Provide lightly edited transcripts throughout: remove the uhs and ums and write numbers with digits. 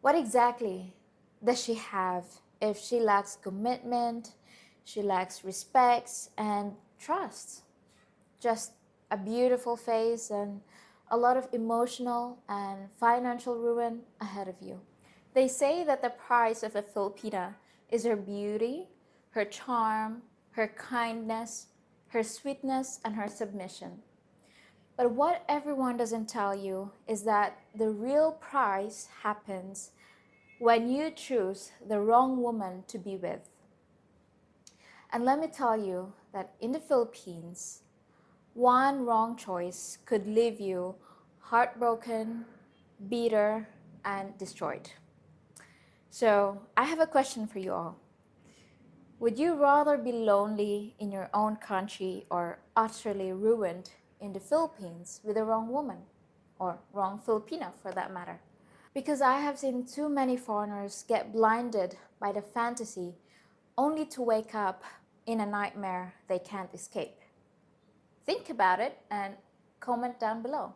What exactly does she have if she lacks commitment, she lacks respect and trust? Just a beautiful face and a lot of emotional and financial ruin ahead of you. They say that the price of a Filipina is her beauty, her charm, her kindness, her sweetness, and her submission. But what everyone doesn't tell you is that the real price happens when you choose the wrong woman to be with. And let me tell you that in the Philippines, one wrong choice could leave you heartbroken, bitter, and destroyed. So, I have a question for you all. Would you rather be lonely in your own country or utterly ruined in the Philippines with the wrong woman? Or wrong Filipina for that matter? Because I have seen too many foreigners get blinded by the fantasy only to wake up in a nightmare they can't escape. Think about it and comment down below.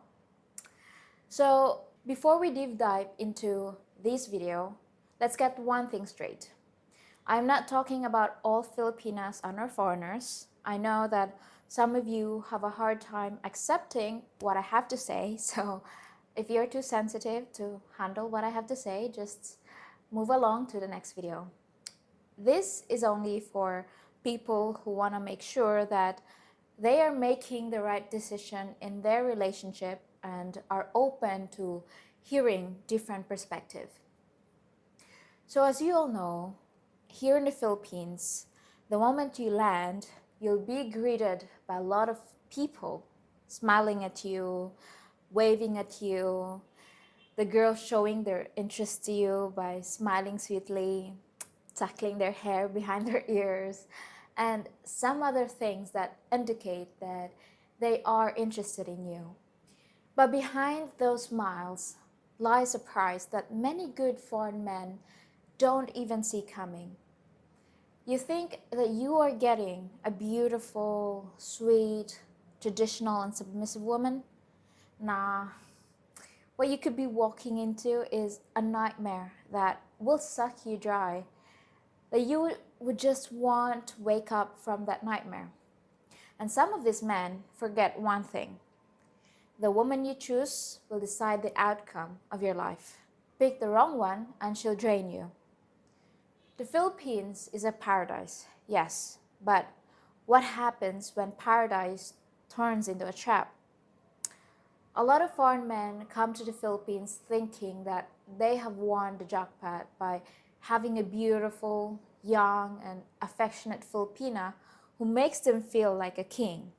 So, before we deep dive into this video, let's get one thing straight. I'm not talking about all Filipinas and our foreigners. I know that some of you have a hard time accepting what I have to say, so if you're too sensitive to handle what I have to say, just move along to the next video. This is only for people who want to make sure that they are making the right decision in their relationship and are open to hearing different perspectives. So as you all know, here in the Philippines, the moment you land, you'll be greeted by a lot of people smiling at you, waving at you, the girls showing their interest to you by smiling sweetly, tucking their hair behind their ears, and some other things that indicate that they are interested in you. But behind those smiles lies a price that many good foreign men don't even see coming. You think that you are getting a beautiful, sweet, traditional, and submissive woman? Nah. What you could be walking into is a nightmare that will suck you dry, that you would just want to wake up from that nightmare. And some of these men forget one thing. The woman you choose will decide the outcome of your life. Pick the wrong one and she'll drain you. The Philippines is a paradise, yes, but what happens when paradise turns into a trap? A lot of foreign men come to the Philippines thinking that they have won the jackpot by having a beautiful, young, and affectionate Filipina who makes them feel like a king.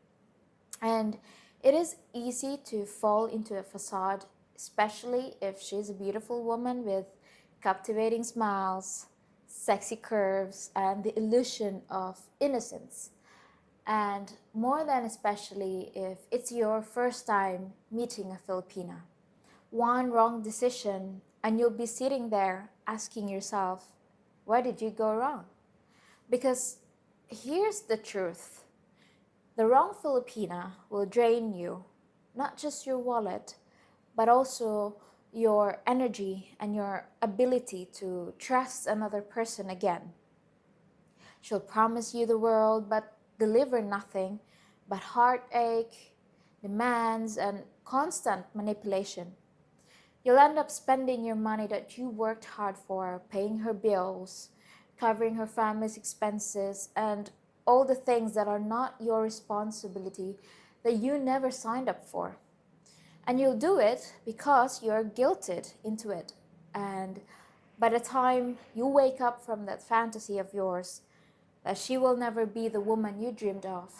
And it is easy to fall into a facade, especially if she's a beautiful woman with captivating smiles, sexy curves, and the illusion of innocence. And more than especially if it's your first time meeting a Filipina. One wrong decision and you'll be sitting there asking yourself, where did you go wrong? Because here's the truth. The wrong Filipina will drain you, not just your wallet, but also your energy and your ability to trust another person again. She'll promise you the world, but deliver nothing but heartache, demands, and constant manipulation. You'll end up spending your money that you worked hard for, paying her bills, covering her family's expenses, and all the things that are not your responsibility that you never signed up for. And you'll do it because you're guilted into it. And by the time you wake up from that fantasy of yours, that she will never be the woman you dreamed of,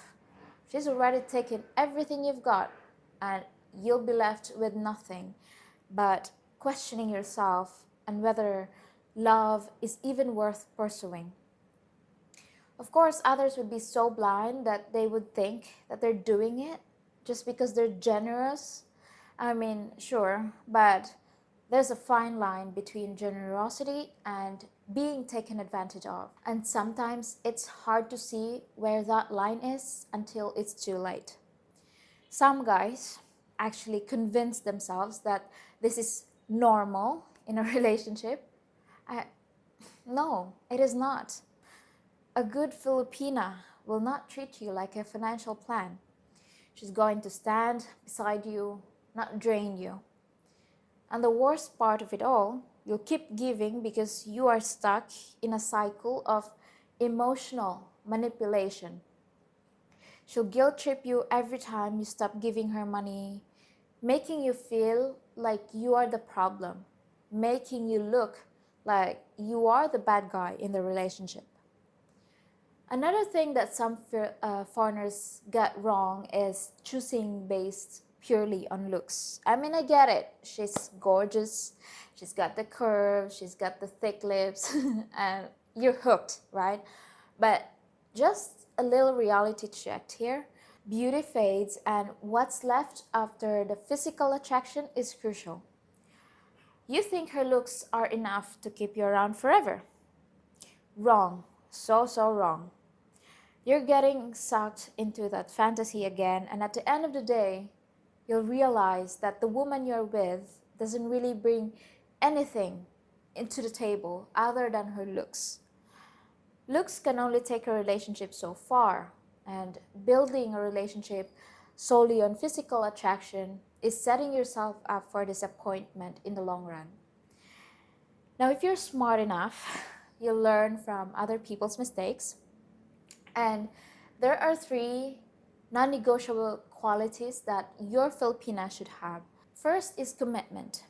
she's already taken everything you've got, and you'll be left with nothing but questioning yourself and whether love is even worth pursuing. Of course, others would be so blind that they would think that they're doing it just because they're generous. I mean, sure, but there's a fine line between generosity and being taken advantage of. And sometimes it's hard to see where that line is until it's too late. Some guys actually convince themselves that this is normal in a relationship? No, it is not. A good Filipina will not treat you like a financial plan. She's going to stand beside you, not drain you. And the worst part of it all, you'll keep giving because you are stuck in a cycle of emotional manipulation. She'll guilt trip you every time you stop giving her money, making you feel like you are the problem, making you look like you are the bad guy in the relationship. Another thing that some foreigners get wrong is choosing based purely on looks. I mean, I get it. She's gorgeous. She's got the curves. She's got the thick lips. And you're hooked, right? But just a little reality check here. Beauty fades, and what's left after the physical attraction is crucial. You think her looks are enough to keep you around forever? Wrong. So wrong. You're getting sucked into that fantasy again, and at the end of the day, you'll realize that the woman you're with doesn't really bring anything into the table other than her looks. Looks can only take a relationship so far, and building a relationship solely on physical attraction is setting yourself up for disappointment in the long run. Now, if you're smart enough, you'll learn from other people's mistakes. And there are 3 non-negotiable qualities that your Filipina should have. First is commitment.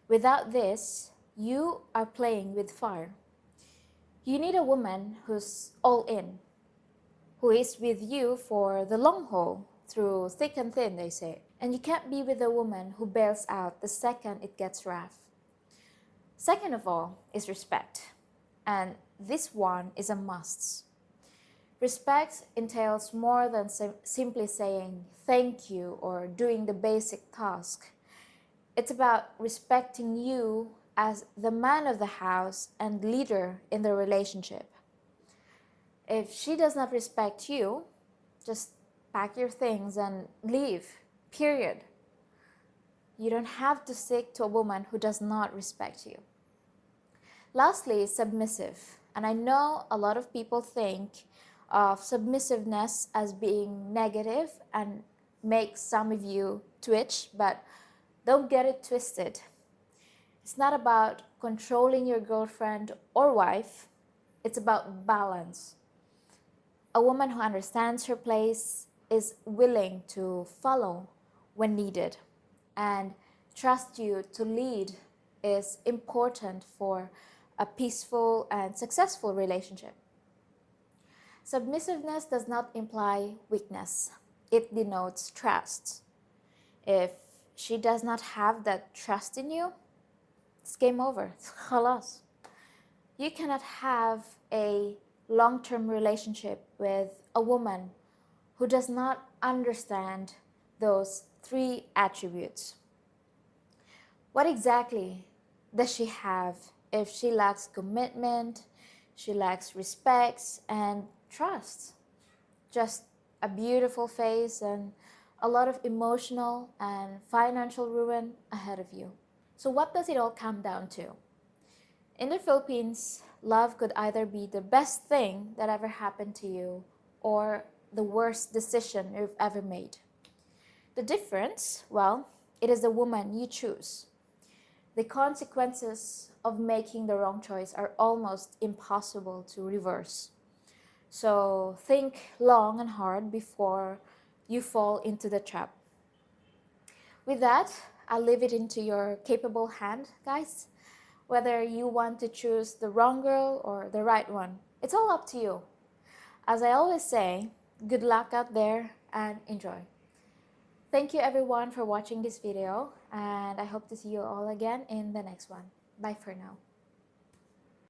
Without this, you are playing with fire. You need a woman who's all in, who is with you for the long haul, through thick and thin, they say. And you can't be with a woman who bails out the second it gets rough. Second of all is respect. And this one is a must. Respect entails more than simply saying thank you or doing the basic task. It's about respecting you as the man of the house and leader in the relationship. If she does not respect you, just pack your things and leave, period. You don't have to stick to a woman who does not respect you. Lastly, submissive. And I know a lot of people think of submissiveness as being negative and make some of you twitch, but don't get it twisted. It's not about controlling your girlfriend or wife, it's about balance. A woman who understands her place, is willing to follow when needed, and trust you to lead is important for a peaceful and successful relationship. Submissiveness does not imply weakness. It denotes trust. If she does not have that trust in you, it's game over. It's khalas. You cannot have a long-term relationship with a woman who does not understand those 3 attributes. What exactly does she have if she lacks commitment, she lacks respect and trust? Just a beautiful face and a lot of emotional and financial ruin ahead of you. So what does it all come down to? In the Philippines, love could either be the best thing that ever happened to you or the worst decision you've ever made. The difference, well, it is the woman you choose. The consequences of making the wrong choice are almost impossible to reverse. So think long and hard before you fall into the trap. With that, I'll leave it into your capable hand, guys. Whether you want to choose the wrong girl or the right one, it's all up to you. As I always say, good luck out there and enjoy. Thank you everyone for watching this video, and I hope to see you all again in the next one. Bye for now.